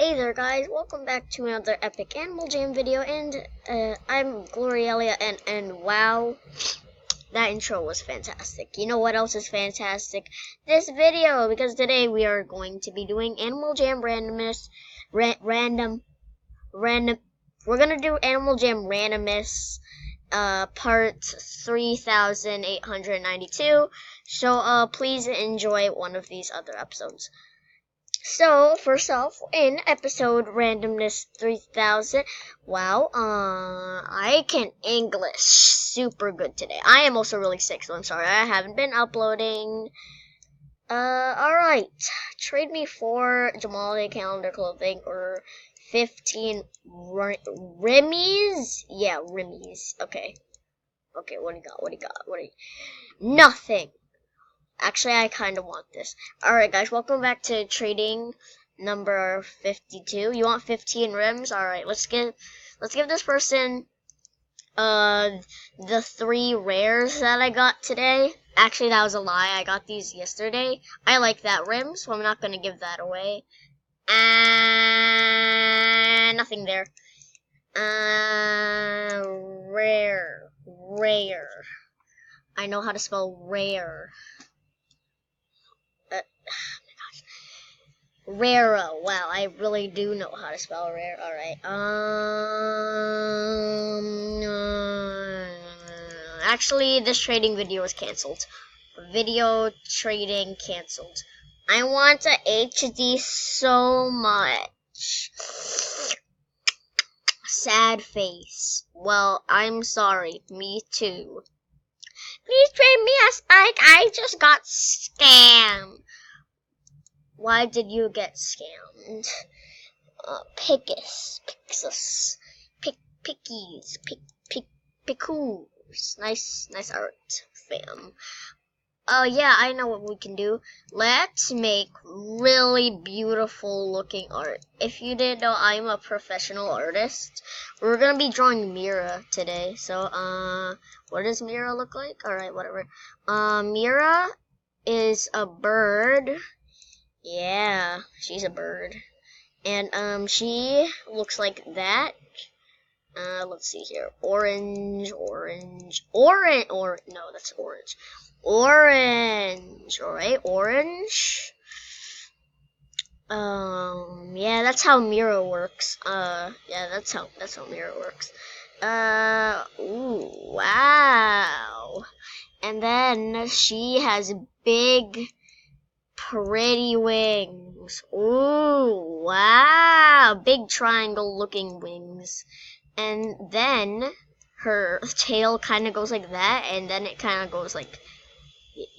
Hey there guys, welcome back to another epic Animal Jam video, and I'm Glorielia, and wow, that intro was fantastic. You know what else is fantastic? This video, because today we are going to be doing Animal Jam randomness, random, we're gonna do Animal Jam randomness, part 3892, so please enjoy one of these other episodes. So, first off, in episode Randomness 3000, wow, I can English super good today. I am also really sick, so I'm sorry I haven't been uploading. Alright. Trade me 4 Jamali calendar clothing or 15 Rimmies? Yeah, Rimmies. Okay. Okay, what do you got? Nothing. Actually, I kind of want this. Alright, guys, welcome back to trading number 52. You want 15 rims? Alright, let's give this person the 3 rares that I got today. Actually, that was a lie. I got these yesterday. I like that rim, so I'm not going to give that away. And nothing there. Rare. I know how to spell rare. Rara. Wow, I really do know how to spell rare. Alright. Actually, this trading video is canceled. Video trading canceled. I want a HD so much. Sad face. Well, I'm sorry. Me too. Please trade me a spike. I just got scammed. Why did you get scammed? Pickus. Nice art, fam. Oh yeah, I know what we can do. Let's make really beautiful looking art. If you didn't know, I'm a professional artist. We're gonna be drawing Mira today. So, what does Mira look like? Alright, whatever. Mira is a bird. Yeah, she's a bird. And, she looks like that. Let's see here. Orange. No, that's orange. Orange. Alright, orange. Yeah, that's how Mira works. Yeah, that's how Mira works. Ooh, wow. And then she has big, pretty wings. Ooh, wow. Big triangle looking wings. And then her tail kind of goes like that, and then it kind of goes like,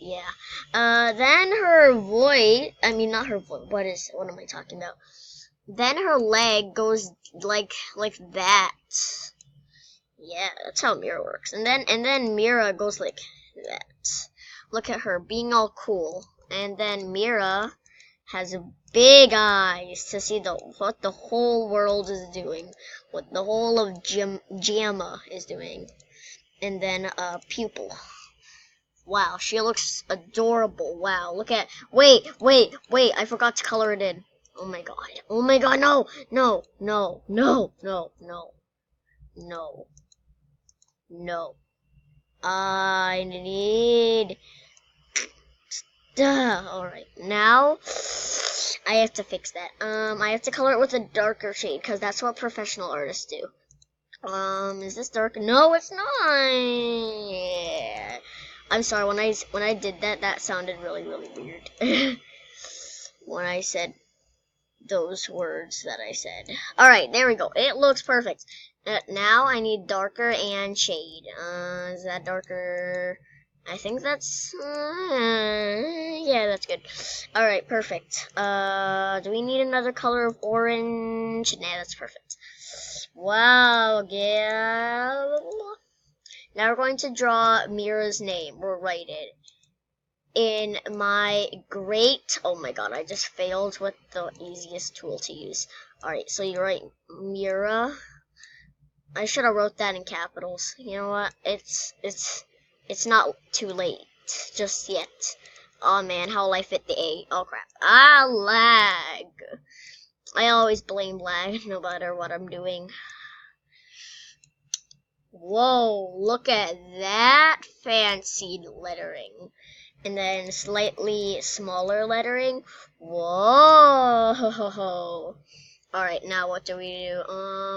yeah. Then her voice, not her voice, what am I talking about? Then her leg goes like that. Yeah, that's how Mira works. And then Mira goes like that. Look at her being all cool. And then Mira has big eyes to see what the whole world is doing, what the whole of Jamma is doing. And then a pupil. Wow, she looks adorable. Wow, look at, wait, I forgot to color it in. Oh my god, no. I need... Alright, now I have to fix that. I have to color it with a darker shade, because that's what professional artists do. Is this dark? No, it's not. Yeah. I'm sorry, when I did that, that sounded really weird. When I said those words that I said. Alright, there we go. It looks perfect. Now I need darker and shade. Is that darker? I think that's, yeah, that's good. Alright, perfect. Do we need another color of orange? Nah, that's perfect. Wow, yeah. Now we're going to draw Mira's name. We'll write it. In my great, oh my god, I just failed with the easiest tool to use. Alright, so you write Mira. I should have wrote that in capitals. You know what? It's not too late just yet. Oh man, how will I fit the A? Oh crap. Ah, lag. I always blame lag no matter what I'm doing. Whoa, look at that fancy lettering. And then slightly smaller lettering. Whoa. Alright, now what do we do?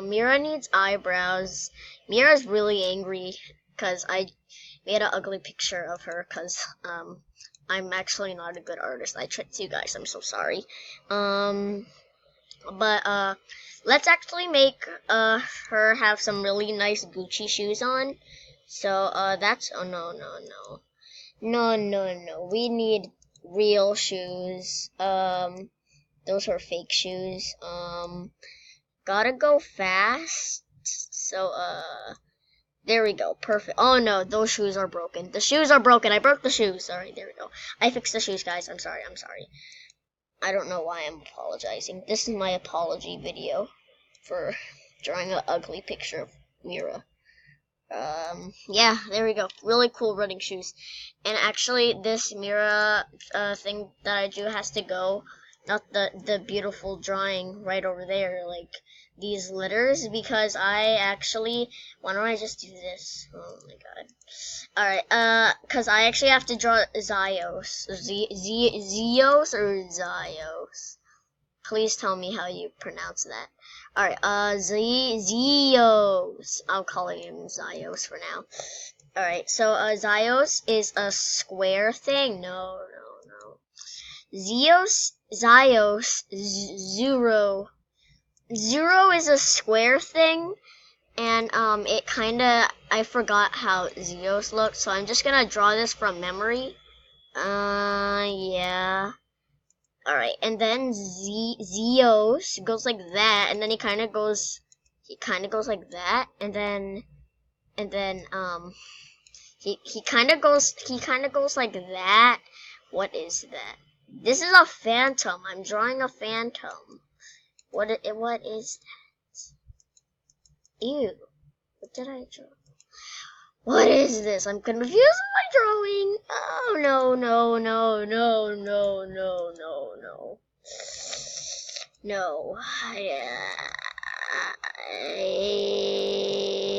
Mira needs eyebrows. Mira's really angry because I made an ugly picture of her because, I'm actually not a good artist. I tricked you guys. I'm so sorry. But let's actually make her have some really nice Gucci shoes on. So that's oh no. We need real shoes. Those are fake shoes. Gotta go fast. So there we go. Perfect. Oh no, those shoes are broken. The shoes are broken. I broke the shoes. Sorry, there we go. I fixed the shoes, guys. I'm sorry. I don't know why I'm apologizing. This is my apology video for drawing an ugly picture of Mira. Yeah, there we go. Really cool running shoes. And actually, this Mira thing that I do has to go. Not the beautiful drawing right over there, like these letters, because I actually, why don't I just do this? Oh my god. Alright, cause I actually have to draw Zios. Zios or Zios? Please tell me how you pronounce that. Alright, Zios. I'm calling him Zios for now. Alright, so, Zios is a square thing. No. Zios, Zero. Zero is a square thing, and, it kinda, I forgot how Zios looked, so I'm just gonna draw this from memory. Yeah. Alright, and then Zios goes like that, and then he kinda goes like that, and then, he kinda goes like that. What is that? This is a phantom. I'm drawing a phantom. What is that? Ew. What did I draw? What is this? I'm confused with my drawing. Oh, no. No.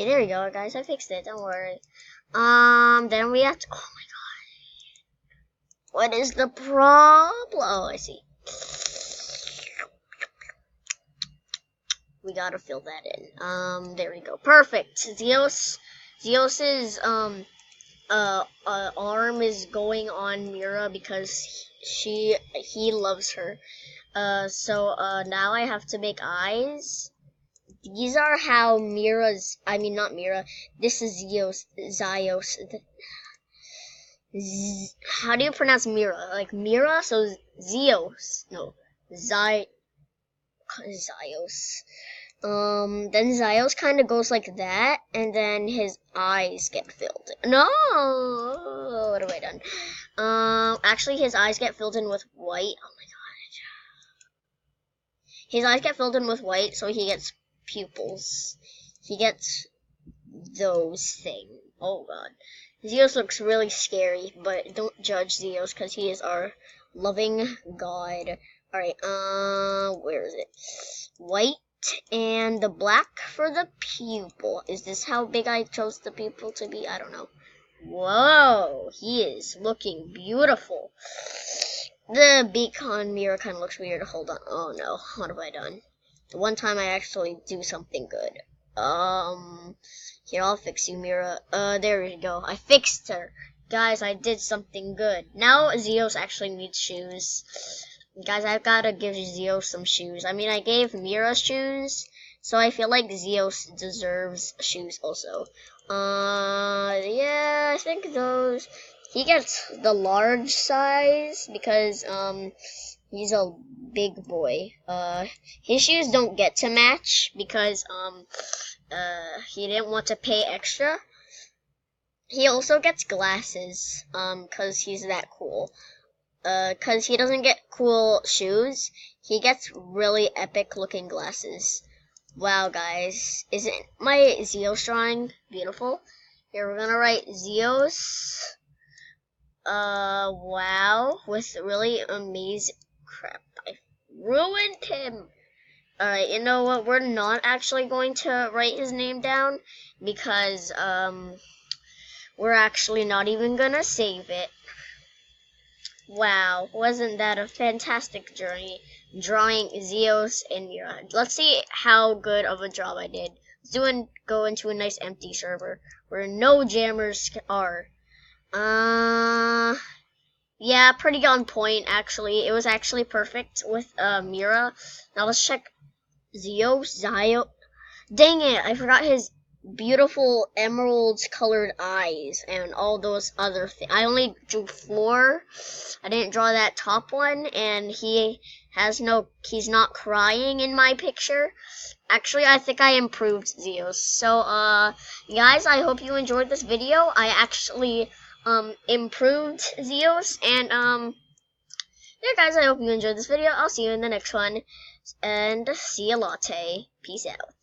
There we go, guys. I fixed it. Don't worry. Then we have to... Oh, my God. What is the problem? Oh, I see. We gotta fill that in. There we go. Perfect. Zeus's arm is going on Mira because he loves her. So now I have to make eyes. These are how not Mira. This is Zios. How do you pronounce Mira? Like Mira, so Zios. No, Zios. Then Zios kind of goes like that, and then his eyes get filled. No, what have I done? Actually, his eyes get filled in with white. Oh my god. His eyes get filled in with white, so he gets pupils. He gets those things. Oh god. Zeus looks really scary, but don't judge Zeus because he is our loving god. Alright, where is it? White and the black for the pupil. Is this how big I chose the pupil to be? I don't know. Whoa, he is looking beautiful. The beak on Mira kind of looks weird. Hold on. Oh no, what have I done? The one time I actually do something good. Here, I'll fix you, Mira. There we go. I fixed her. Guys, I did something good. Now Zeus actually needs shoes. Guys, I've got to give Zeus some shoes. I mean, I gave Mira shoes, so I feel like Zeus deserves shoes also. Yeah, I think those... He gets the large size because, he's a big boy. His shoes don't get to match because, he didn't want to pay extra. He also gets glasses, cause he's that cool. Cause he doesn't get cool shoes, he gets really epic looking glasses. Wow, guys, isn't my Zeos drawing beautiful? Here, we're gonna write Zeos, wow, with really amazing, crap, I ruined him. Alright, you know what? We're not actually going to write his name down because we're actually not even gonna save it. Wow, wasn't that a fantastic journey drawing Zios and Mira? Let's see how good of a job I did. Let's go into a nice empty server where no jammers are. Yeah, pretty on point actually. It was actually perfect with Mira. Now let's check Zios. Dang it, I forgot his beautiful emerald colored eyes and all those other things. I only drew 4. I didn't draw that top one, and he's not crying in my picture. Actually, I think I improved Zios. So, guys, I hope you enjoyed this video. I actually, improved Zios, and, yeah, guys, I hope you enjoyed this video. I'll see you in the next one, and see you latte. Peace out.